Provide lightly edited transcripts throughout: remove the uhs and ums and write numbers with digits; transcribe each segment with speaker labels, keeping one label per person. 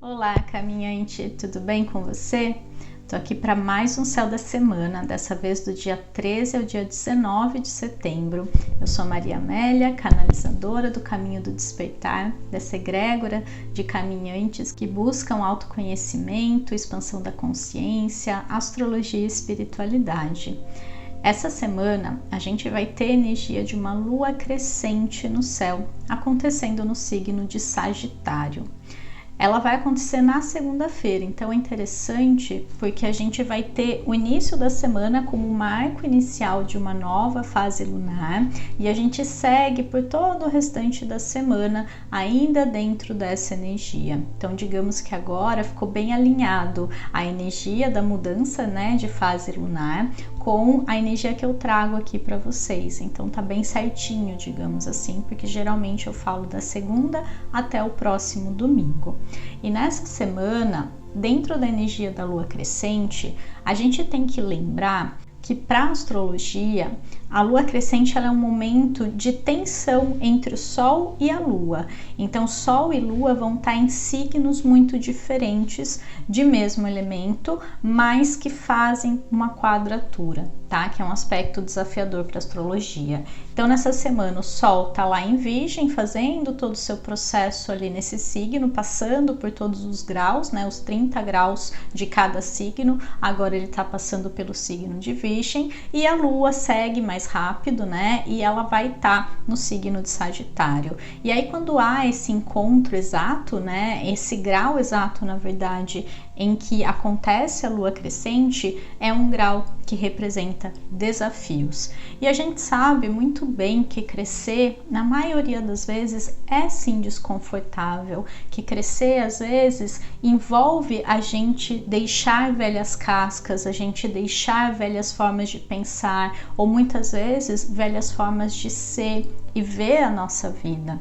Speaker 1: Olá, caminhante, tudo bem com você? Tô aqui para mais um Céu da Semana, dessa vez do dia 13 ao dia 19 de setembro. Eu sou Maria Amélia, canalizadora do Caminho do Despertar, dessa egrégora de caminhantes que buscam autoconhecimento, expansão da consciência, astrologia e espiritualidade. Essa semana a gente vai ter energia de uma lua crescente no céu, acontecendo no signo de Sagitário. Ela vai acontecer na segunda-feira, então é interessante porque a gente vai ter o início da semana como marco inicial de uma nova fase lunar e a gente segue por todo o restante da semana ainda dentro dessa energia. Então, digamos que agora ficou bem alinhado a energia da mudança, né, de fase lunar com a energia que eu trago aqui para vocês. Então tá bem certinho, digamos assim, porque geralmente eu falo da segunda até o próximo domingo. E nessa semana, dentro da energia da lua crescente, a gente tem que lembrar que para a astrologia, a lua crescente ela é um momento de tensão entre o Sol e a Lua. Então, Sol e Lua vão estar em signos muito diferentes, de mesmo elemento, mas que fazem uma quadratura, tá? Que é um aspecto desafiador para a astrologia. Então, nessa semana, o Sol está lá em Virgem, fazendo todo o seu processo ali nesse signo, passando por todos os graus, né? Os 30 graus de cada signo. Agora ele está passando pelo signo de Virgem e a Lua segue mais rápido, né? E ela vai estar no signo de Sagitário. E aí, quando há esse encontro exato, né? Esse grau exato, na verdade, em que acontece a lua crescente, é um grau que representa desafios. E a gente sabe muito bem que crescer, na maioria das vezes, é sim desconfortável, que crescer às vezes envolve a gente deixar velhas cascas, a gente deixar velhas formas de pensar, ou muitas vezes velhas formas de ser e ver a nossa vida.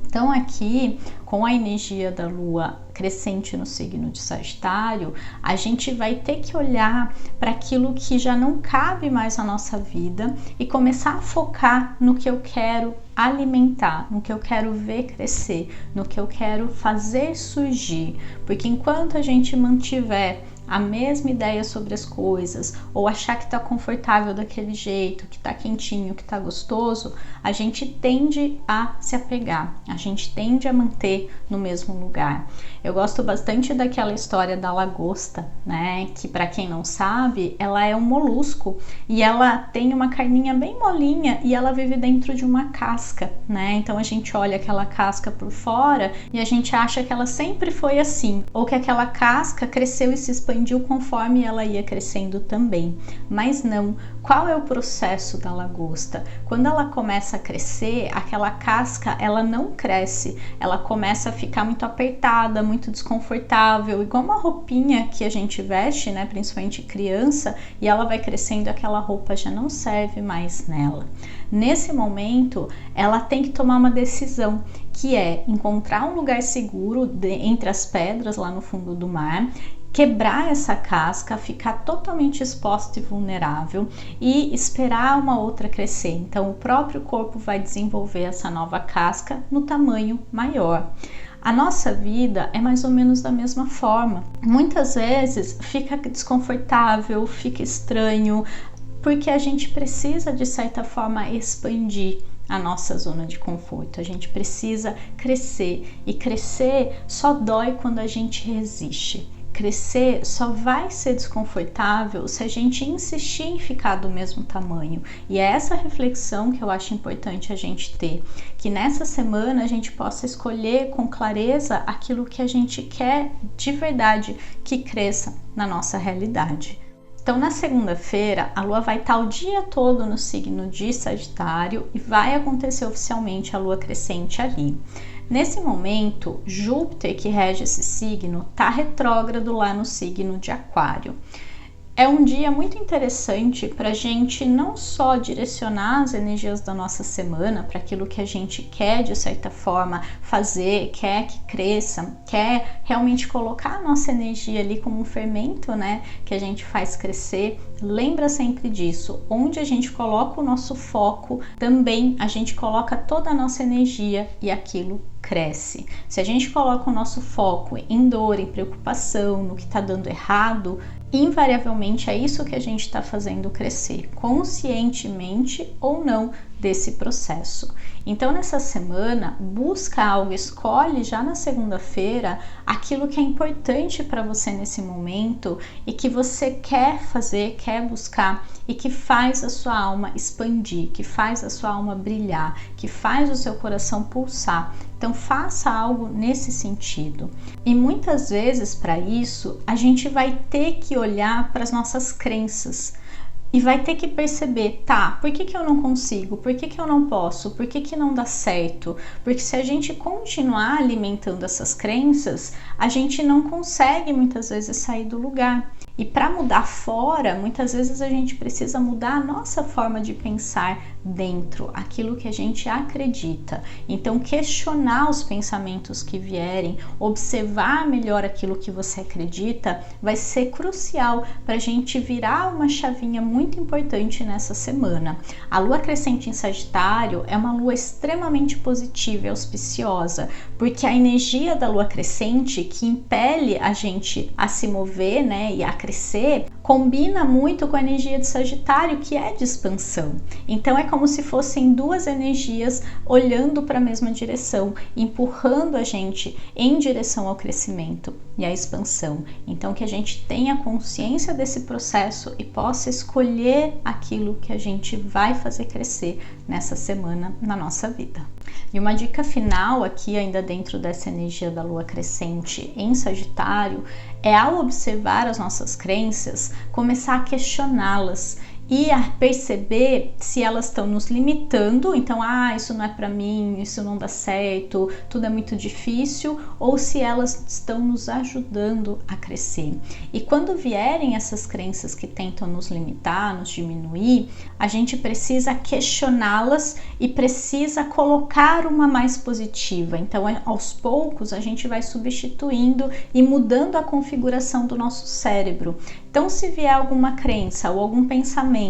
Speaker 1: Então aqui, com a energia da lua crescente no signo de Sagitário, a gente vai ter que olhar para aquilo que já não cabe mais na nossa vida e começar a focar no que eu quero alimentar, no que eu quero ver crescer, no que eu quero fazer surgir. Porque enquanto a gente mantiver a mesma ideia sobre as coisas, ou achar que tá confortável daquele jeito, que tá quentinho, que tá gostoso, a gente tende a se apegar, a gente tende a manter no mesmo lugar. Eu gosto bastante daquela história da lagosta, né? Que para quem não sabe, ela é um molusco e ela tem uma carninha bem molinha e ela vive dentro de uma casca, né? Então a gente olha aquela casca por fora e a gente acha que ela sempre foi assim, ou que aquela casca cresceu e se expandiu conforme ela ia crescendo também. Mas não. Qual é o processo da lagosta? Quando ela começa a crescer, aquela casca, ela não cresce, ela começa a ficar muito apertada, muito desconfortável, igual uma roupinha que a gente veste, né, principalmente criança, e ela vai crescendo, aquela roupa já não serve mais nela. Nesse momento, ela tem que tomar uma decisão, que é encontrar um lugar seguro entre as pedras lá no fundo do mar, quebrar essa casca, ficar totalmente exposta e vulnerável e esperar uma outra crescer. Então, o próprio corpo vai desenvolver essa nova casca no tamanho maior. A nossa vida é mais ou menos da mesma forma. Muitas vezes fica desconfortável, fica estranho, porque a gente precisa, de certa forma, expandir a nossa zona de conforto. A gente precisa crescer, e crescer só dói quando a gente resiste. Crescer só vai ser desconfortável se a gente insistir em ficar do mesmo tamanho. E é essa reflexão que eu acho importante a gente ter, que nessa semana a gente possa escolher com clareza aquilo que a gente quer de verdade que cresça na nossa realidade. Então, na segunda-feira, a lua vai estar o dia todo no signo de Sagitário e vai acontecer oficialmente a lua crescente ali. Nesse momento, Júpiter, que rege esse signo, está retrógrado lá no signo de Aquário. É um dia muito interessante para a gente não só direcionar as energias da nossa semana para aquilo que a gente quer, de certa forma, fazer, quer que cresça, quer realmente colocar a nossa energia ali como um fermento, né, que a gente faz crescer. Lembra sempre disso, onde a gente coloca o nosso foco, também a gente coloca toda a nossa energia e aquilo cresce. Se a gente coloca o nosso foco em dor, em preocupação, no que está dando errado, invariavelmente é isso que a gente está fazendo crescer, conscientemente ou não, desse processo. Então, nessa semana, busca algo, escolhe já na segunda-feira aquilo que é importante para você nesse momento e que você quer fazer, quer buscar e que faz a sua alma expandir, que faz a sua alma brilhar, que faz o seu coração pulsar. Então, faça algo nesse sentido. E muitas vezes, para isso, a gente vai ter que olhar para as nossas crenças. E vai ter que perceber, tá, por que eu não consigo? Por que eu não posso? Por que não dá certo? Porque se a gente continuar alimentando essas crenças, a gente não consegue muitas vezes sair do lugar. E para mudar fora, muitas vezes a gente precisa mudar a nossa forma de pensar dentro, aquilo que a gente acredita. Então, questionar os pensamentos que vierem, observar melhor aquilo que você acredita, vai ser crucial para a gente virar uma chavinha muito importante nessa semana. A lua crescente em Sagitário é uma lua extremamente positiva e auspiciosa, porque a energia da lua crescente, que impele a gente a se mover, né, e a crescer, combina muito com a energia de Sagitário, que é de expansão. Então é como se fossem duas energias olhando para a mesma direção, empurrando a gente em direção ao crescimento e à expansão. Então que a gente tenha consciência desse processo e possa escolher aquilo que a gente vai fazer crescer nessa semana na nossa vida. E uma dica final aqui, ainda dentro dessa energia da lua crescente em Sagitário, é ao observar as nossas crenças, começar a questioná-las e a perceber se elas estão nos limitando, então, isso não é para mim, isso não dá certo, tudo é muito difícil, ou se elas estão nos ajudando a crescer. E quando vierem essas crenças que tentam nos limitar, nos diminuir, a gente precisa questioná-las e precisa colocar uma mais positiva. Então, aos poucos, a gente vai substituindo e mudando a configuração do nosso cérebro. Então, se vier alguma crença ou algum pensamento,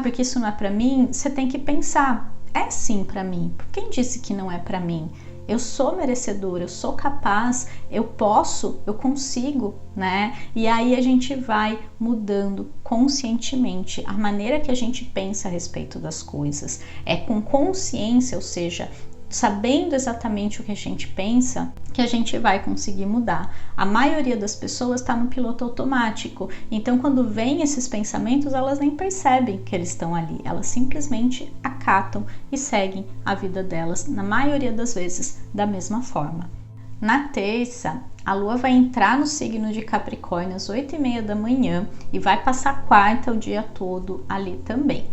Speaker 1: porque isso não é para mim, você tem que pensar, é sim para mim. Quem disse que não é para mim? Eu sou merecedora, eu sou capaz, eu posso, eu consigo, né? E aí a gente vai mudando conscientemente a maneira que a gente pensa a respeito das coisas. É com consciência, ou seja, sabendo exatamente o que a gente pensa, que a gente vai conseguir mudar. A maioria das pessoas está no piloto automático, então quando vem esses pensamentos, elas nem percebem que eles estão ali, elas simplesmente acatam e seguem a vida delas, na maioria das vezes, da mesma forma. Na terça, a lua vai entrar no signo de Capricórnio às 8h30 da manhã e vai passar a quarta o dia todo ali também.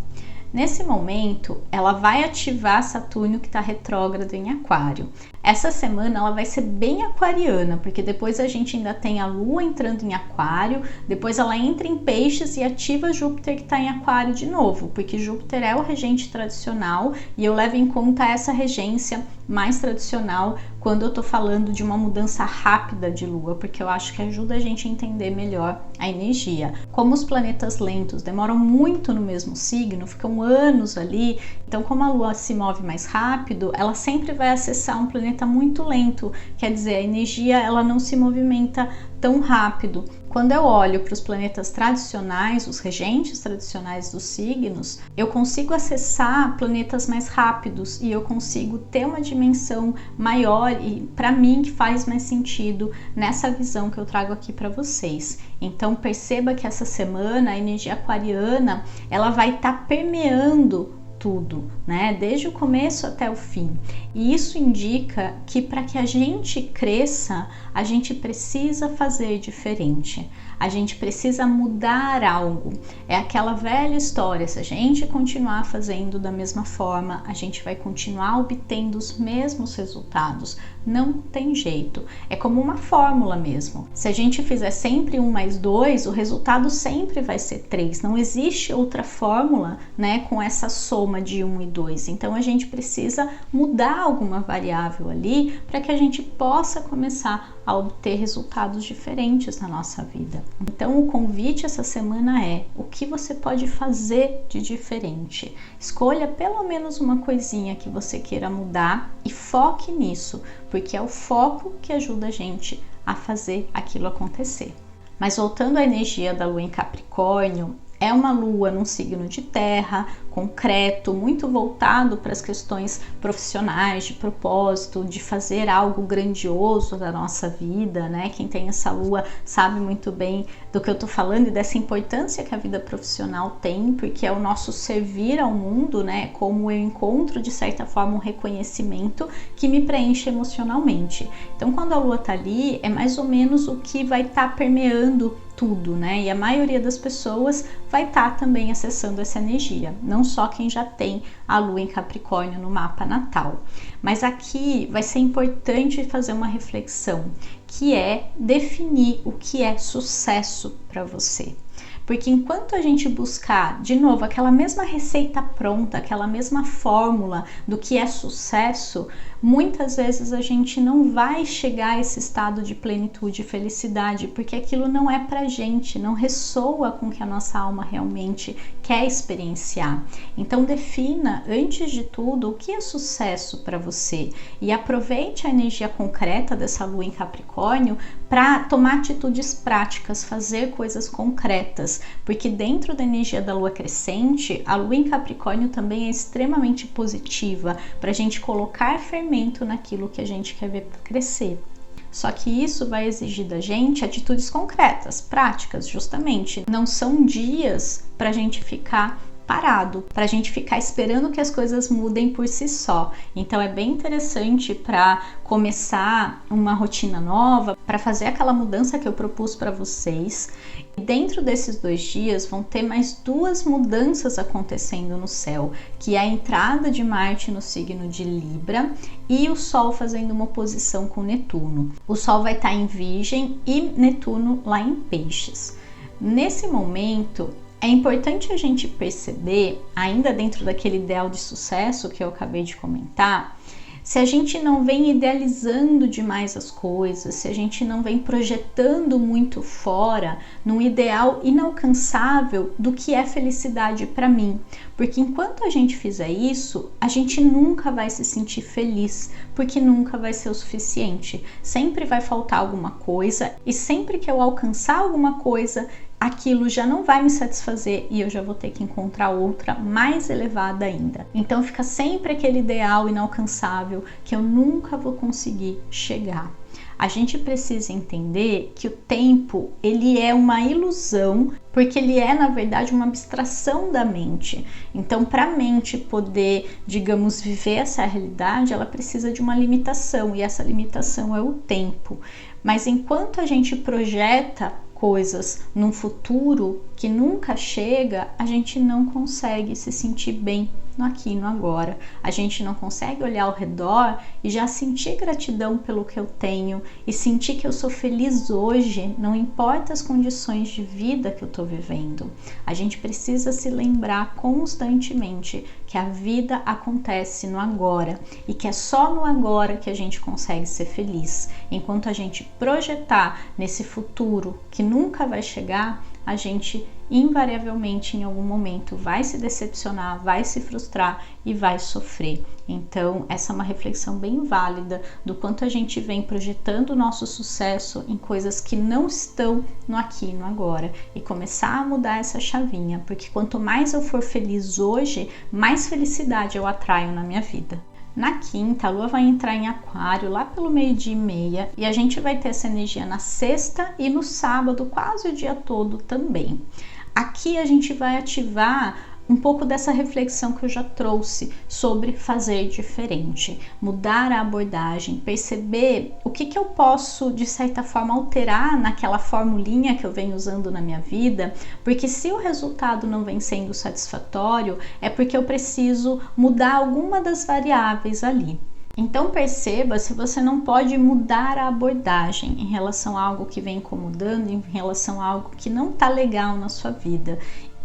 Speaker 1: Nesse momento, ela vai ativar Saturno, que está retrógrado em Aquário. Essa semana ela vai ser bem aquariana, porque depois a gente ainda tem a Lua entrando em Aquário, depois ela entra em Peixes e ativa Júpiter, que está em Aquário de novo, porque Júpiter é o regente tradicional e eu levo em conta essa regência mais tradicional quando eu tô falando de uma mudança rápida de Lua, porque eu acho que ajuda a gente a entender melhor a energia. Como os planetas lentos demoram muito no mesmo signo, ficam anos ali, então como a Lua se move mais rápido, ela sempre vai acessar um planeta muito lento, quer dizer, a energia ela não se movimenta tão rápido. Quando eu olho para os planetas tradicionais, os regentes tradicionais dos signos, eu consigo acessar planetas mais rápidos e eu consigo ter uma dimensão maior e para mim que faz mais sentido nessa visão que eu trago aqui para vocês. Então perceba que essa semana a energia aquariana ela vai estar permeando tudo, né? Desde o começo até o fim. E isso indica que para que a gente cresça, a gente precisa fazer diferente. A gente precisa mudar algo. É aquela velha história, se a gente continuar fazendo da mesma forma, a gente vai continuar obtendo os mesmos resultados. Não tem jeito. É como uma fórmula mesmo. Se a gente fizer sempre 1 mais 2, o resultado sempre vai ser 3. Não existe outra fórmula, né, com essa soma de 1 e 2. Então a gente precisa mudar alguma variável ali para que a gente possa começar a obter resultados diferentes na nossa vida. Então o convite essa semana é: o que você pode fazer de diferente? Escolha pelo menos uma coisinha que você queira mudar e foque nisso, porque é o foco que ajuda a gente a fazer aquilo acontecer. Mas voltando à energia da lua em Capricórnio, é uma lua num signo de terra, concreto, muito voltado para as questões profissionais, de propósito, de fazer algo grandioso da nossa vida, né? Quem tem essa lua sabe muito bem do que eu tô falando e dessa importância que a vida profissional tem, porque é o nosso servir ao mundo, né? Como eu encontro, de certa forma, um reconhecimento que me preenche emocionalmente. Então, quando a lua tá ali, é mais ou menos o que vai estar permeando tudo, né? E a maioria das pessoas vai estar também acessando essa energia, não só quem já tem a lua em Capricórnio no mapa natal. Mas aqui vai ser importante fazer uma reflexão, que é definir o que é sucesso para você. Porque enquanto a gente buscar, de novo, aquela mesma receita pronta, aquela mesma fórmula do que é sucesso, muitas vezes a gente não vai chegar a esse estado de plenitude e felicidade, porque aquilo não é pra gente, não ressoa com o que a nossa alma realmente quer experienciar. Então defina, antes de tudo, o que é sucesso para você e aproveite a energia concreta dessa lua em Capricórnio para tomar atitudes práticas, fazer coisas concretas, porque dentro da energia da lua crescente, a lua em Capricórnio também é extremamente positiva para a gente colocar fermento naquilo que a gente quer ver crescer. Só que isso vai exigir da gente atitudes concretas, práticas, justamente. Não são dias para a gente ficar parado, para a gente ficar esperando que as coisas mudem por si só. Então é bem interessante para começar uma rotina nova, para fazer aquela mudança que eu propus para vocês. E dentro desses 2 dias vão ter mais 2 mudanças acontecendo no céu, que é a entrada de Marte no signo de Libra e o Sol fazendo uma oposição com Netuno. O Sol vai estar em Virgem e Netuno lá em Peixes. Nesse momento, é importante a gente perceber, ainda dentro daquele ideal de sucesso que eu acabei de comentar, se a gente não vem idealizando demais as coisas, se a gente não vem projetando muito fora num ideal inalcançável do que é felicidade para mim. Porque enquanto a gente fizer isso, a gente nunca vai se sentir feliz, porque nunca vai ser o suficiente. Sempre vai faltar alguma coisa e sempre que eu alcançar alguma coisa, aquilo já não vai me satisfazer e eu já vou ter que encontrar outra mais elevada ainda. Então fica sempre aquele ideal inalcançável que eu nunca vou conseguir chegar. A gente precisa entender que o tempo, ele é uma ilusão, porque ele é, na verdade, uma abstração da mente. Então, para a mente poder, digamos, viver essa realidade, ela precisa de uma limitação, e essa limitação é o tempo. Mas enquanto a gente projeta coisas num futuro que nunca chega, a gente não consegue se sentir bem no aqui e no agora. A gente não consegue olhar ao redor e já sentir gratidão pelo que eu tenho e sentir que eu sou feliz hoje, não importa as condições de vida que eu tô vivendo. A gente precisa se lembrar constantemente que a vida acontece no agora e que é só no agora que a gente consegue ser feliz. Enquanto a gente projetar nesse futuro que nunca vai chegar, a gente invariavelmente em algum momento vai se decepcionar, vai se frustrar e vai sofrer. Então essa é uma reflexão bem válida do quanto a gente vem projetando o nosso sucesso em coisas que não estão no aqui e no agora e começar a mudar essa chavinha, porque quanto mais eu for feliz hoje, mais felicidade eu atraio na minha vida. Na quinta, a lua vai entrar em aquário lá pelo 12:30 e a gente vai ter essa energia na sexta e no sábado, quase o dia todo também. Aqui a gente vai ativar um pouco dessa reflexão que eu já trouxe sobre fazer diferente, mudar a abordagem, perceber o que eu posso, de certa forma, alterar naquela formulinha que eu venho usando na minha vida, porque se o resultado não vem sendo satisfatório, é porque eu preciso mudar alguma das variáveis ali. Então perceba se você não pode mudar a abordagem em relação a algo que vem incomodando, em relação a algo que não está legal na sua vida.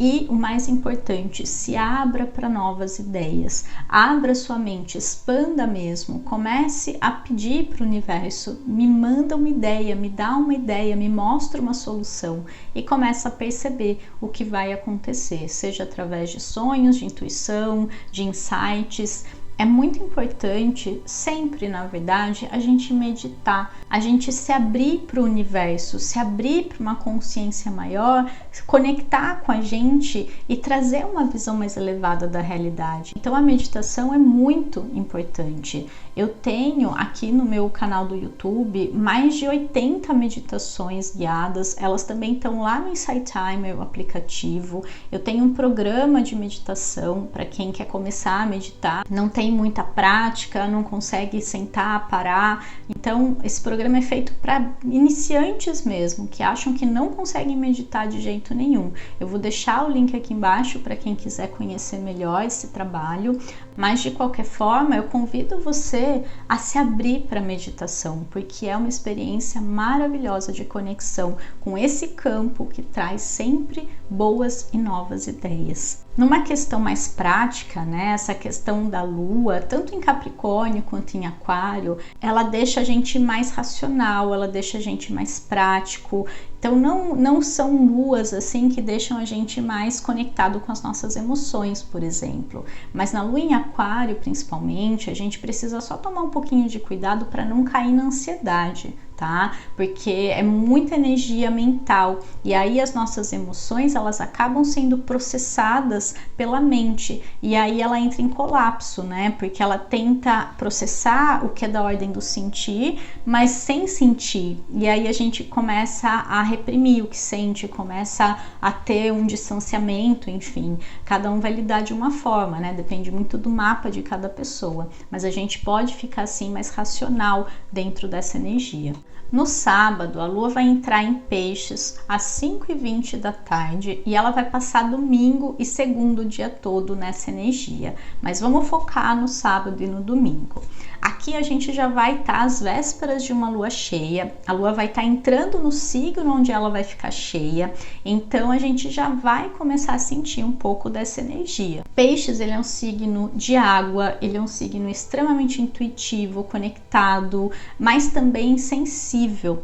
Speaker 1: E o mais importante, se abra para novas ideias, abra sua mente, expanda mesmo, comece a pedir para o universo, me manda uma ideia, me dá uma ideia, me mostra uma solução e começa a perceber o que vai acontecer, seja através de sonhos, de intuição, de insights. É muito importante, sempre na verdade, a gente meditar, a gente se abrir para o universo, se abrir para uma consciência maior, se conectar com a gente e trazer uma visão mais elevada da realidade. Então a meditação é muito importante. Eu tenho aqui no meu canal do YouTube mais de 80 meditações guiadas, elas também estão lá no Insight Timer, o aplicativo. Eu tenho um programa de meditação para quem quer começar a meditar, não tem muita prática, não consegue sentar, parar. Então esse programa é feito para iniciantes mesmo, que acham que não conseguem meditar de jeito nenhum. Eu vou deixar o link aqui embaixo para quem quiser conhecer melhor esse trabalho, mas de qualquer forma eu convido você a se abrir para a meditação, porque é uma experiência maravilhosa de conexão com esse campo que traz sempre boas e novas ideias. Numa questão mais prática, né, essa questão da lua, tanto em Capricórnio quanto em Aquário, ela deixa a gente mais racional, ela deixa a gente mais prático. Então não são luas assim que deixam a gente mais conectado com as nossas emoções, por exemplo. Mas na lua em Aquário, principalmente, a gente precisa só tomar um pouquinho de cuidado para não cair na ansiedade, tá? Porque é muita energia mental e aí as nossas emoções elas acabam sendo processadas pela mente e aí ela entra em colapso, né? Porque ela tenta processar o que é da ordem do sentir, mas sem sentir. E aí a gente começa a reprimir o que sente, começa a ter um distanciamento, enfim. Cada um vai lidar de uma forma, né? Depende muito do mapa de cada pessoa, mas a gente pode ficar assim mais racional dentro dessa energia. No sábado, a lua vai entrar em Peixes às 5h20 da tarde e ela vai passar domingo e segundo o dia todo nessa energia. Mas vamos focar no sábado e no domingo. Aqui a gente já vai estar às vésperas de uma lua cheia, a lua vai estar entrando no signo onde ela vai ficar cheia, então a gente já vai começar a sentir um pouco dessa energia. Peixes, ele é um signo de água, ele é um signo extremamente intuitivo, conectado, mas também sensível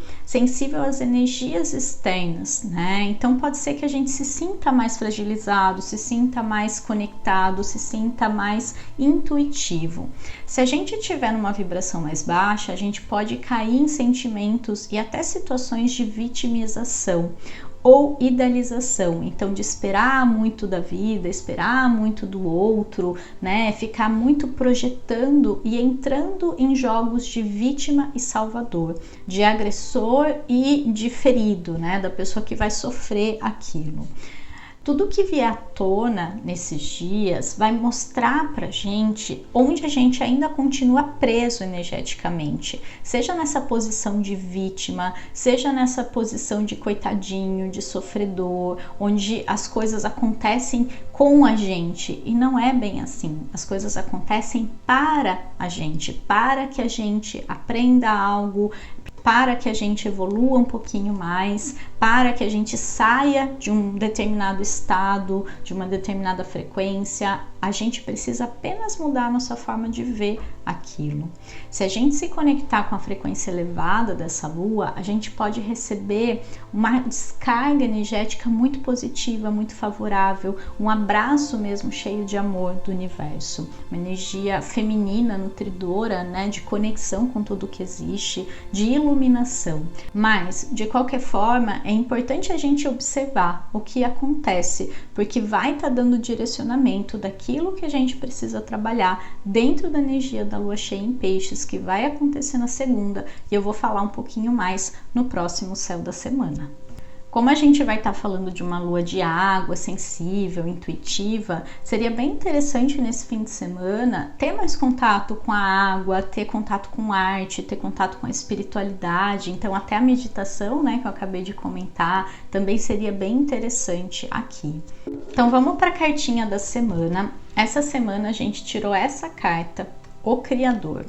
Speaker 1: às energias externas, né? Então pode ser que a gente se sinta mais fragilizado, se sinta mais conectado, se sinta mais intuitivo. Se a gente tiver numa vibração mais baixa, a gente pode cair em sentimentos e até situações de vitimização ou idealização, então de esperar muito da vida, esperar muito do outro, né? Ficar muito projetando e entrando em jogos de vítima e salvador, de agressor e de ferido, né? Da pessoa que vai sofrer aquilo. Tudo que vier à tona nesses dias vai mostrar pra gente onde a gente ainda continua preso energeticamente, seja nessa posição de vítima, seja nessa posição de coitadinho, de sofredor, onde as coisas acontecem com a gente e não é bem assim. As coisas acontecem para a gente, para que a gente aprenda algo, para que a gente evolua um pouquinho mais, para que a gente saia de um determinado estado, de uma determinada frequência. A gente precisa apenas mudar a nossa forma de ver aquilo. Se a gente se conectar com a frequência elevada dessa lua, a gente pode receber uma descarga energética muito positiva, muito favorável, um abraço mesmo cheio de amor do universo, uma energia feminina, nutridora, né, de conexão com tudo que existe, de iluminação. Mas, de qualquer forma, é importante a gente observar o que acontece, porque vai estar dando direcionamento daquilo que a gente precisa trabalhar dentro da energia da lua cheia em Peixes, que vai acontecer na segunda, e eu vou falar um pouquinho mais no próximo Céu da Semana. Como a gente vai estar falando de uma lua de água, sensível, intuitiva, seria bem interessante nesse fim de semana ter mais contato com a água, ter contato com arte, ter contato com a espiritualidade. Então até a meditação, né, que eu acabei de comentar, também seria bem interessante aqui. Então vamos para a cartinha da semana. Essa semana a gente tirou essa carta, o Criador.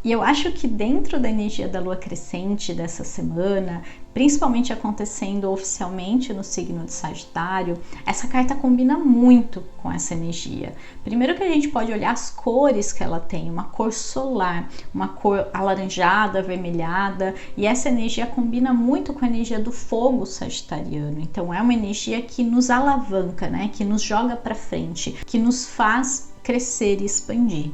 Speaker 1: E eu acho que dentro da energia da lua crescente dessa semana, principalmente acontecendo oficialmente no signo de Sagitário, essa carta combina muito com essa energia. Primeiro que a gente pode olhar as cores que ela tem, uma cor solar, uma cor alaranjada, avermelhada, e essa energia combina muito com a energia do fogo sagitariano. Então é uma energia que nos alavanca, né? Que nos joga para frente, que nos faz crescer e expandir.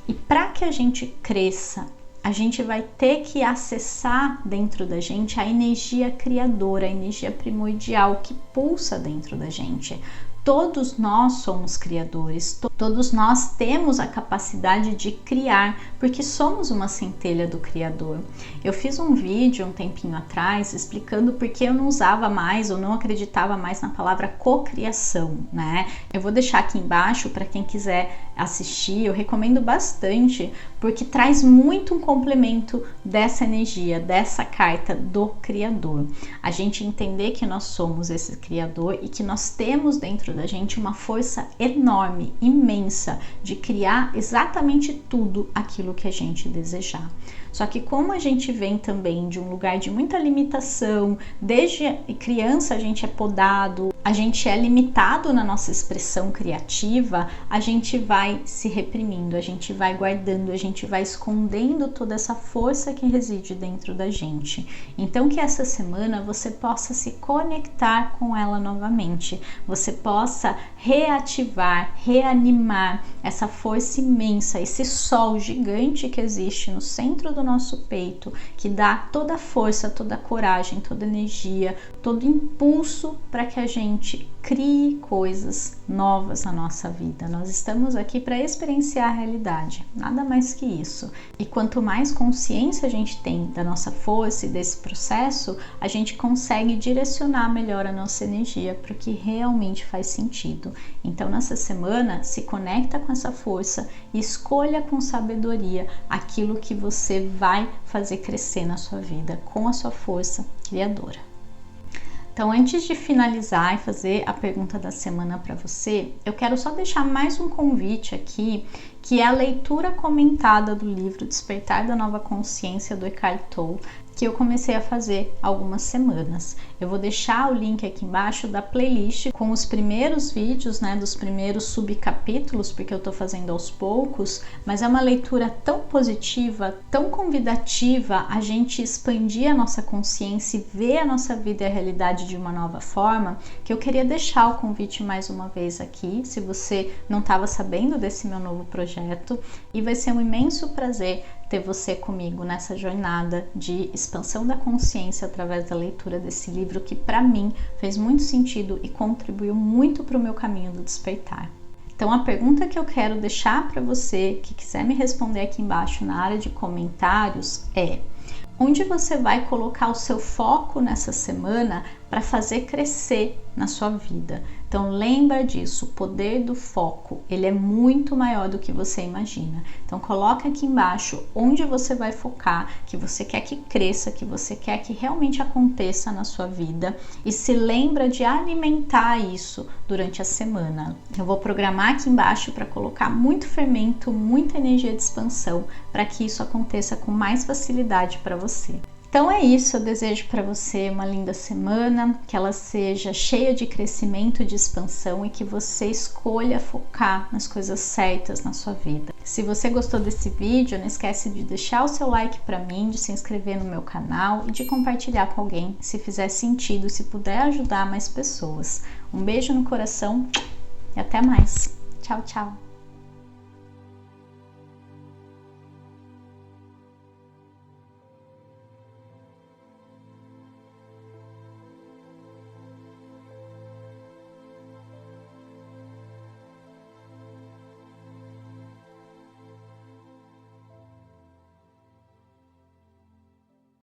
Speaker 1: E para que a gente cresça, a gente vai ter que acessar dentro da gente a energia criadora, a energia primordial que pulsa dentro da gente. Todos nós somos criadores, todos nós temos a capacidade de criar, porque somos uma centelha do Criador. Eu fiz um vídeo um tempinho atrás explicando por que eu não usava mais ou não acreditava mais na palavra cocriação, né? Eu vou deixar aqui embaixo para quem quiser assistir, eu recomendo bastante, porque traz muito um complemento dessa energia, dessa carta do Criador. A gente entender que nós somos esse Criador e que nós temos dentro da gente uma força enorme, imensa, de criar exatamente tudo aquilo que a gente desejar. Só que como a gente vem também de um lugar de muita limitação, desde criança a gente é podado, a gente é limitado na nossa expressão criativa, a gente vai se reprimindo, a gente vai guardando, a gente vai escondendo toda essa força que reside dentro da gente. Então que essa semana você possa se conectar com ela novamente, você possa reativar, reanimar essa força imensa, esse sol gigante que existe no centro do nosso peito, que dá toda a força, toda a coragem, toda a energia, todo o impulso para que a gente crie coisas novas na nossa vida. Nós estamos aqui para experienciar a realidade, nada mais que isso. E quanto mais consciência a gente tem da nossa força e desse processo, a gente consegue direcionar melhor a nossa energia para o que realmente faz sentido. Então, nessa semana, se conecta com essa força e escolha com sabedoria aquilo que você vai fazer crescer na sua vida com a sua força criadora. Então, antes de finalizar e fazer a pergunta da semana para você, eu quero só deixar mais um convite aqui, que é a leitura comentada do livro Despertar da Nova Consciência, do Eckhart Tolle, que eu comecei a fazer há algumas semanas. Eu vou deixar o link aqui embaixo da playlist com os primeiros vídeos, né, dos primeiros subcapítulos, porque eu tô fazendo aos poucos, mas é uma leitura tão positiva, tão convidativa a gente expandir a nossa consciência e ver a nossa vida e a realidade de uma nova forma, que eu queria deixar o convite mais uma vez aqui, se você não estava sabendo desse meu novo projeto, e vai ser um imenso prazer ter você comigo nessa jornada de expansão da consciência através da leitura desse livro que para mim fez muito sentido e contribuiu muito para o meu caminho do despertar. Então a pergunta que eu quero deixar para você que quiser me responder aqui embaixo na área de comentários é: onde você vai colocar o seu foco nessa semana para fazer crescer na sua vida? Então lembra disso, o poder do foco, ele é muito maior do que você imagina. Então coloca aqui embaixo onde você vai focar, que você quer que cresça, que você quer que realmente aconteça na sua vida, e se lembra de alimentar isso durante a semana. Eu vou programar aqui embaixo para colocar muito fermento, muita energia de expansão, para que isso aconteça com mais facilidade para você. Então é isso, eu desejo para você uma linda semana, que ela seja cheia de crescimento, de expansão e que você escolha focar nas coisas certas na sua vida. Se você gostou desse vídeo, não esquece de deixar o seu like para mim, de se inscrever no meu canal e de compartilhar com alguém, se fizer sentido, se puder ajudar mais pessoas. Um beijo no coração e até mais. Tchau, tchau!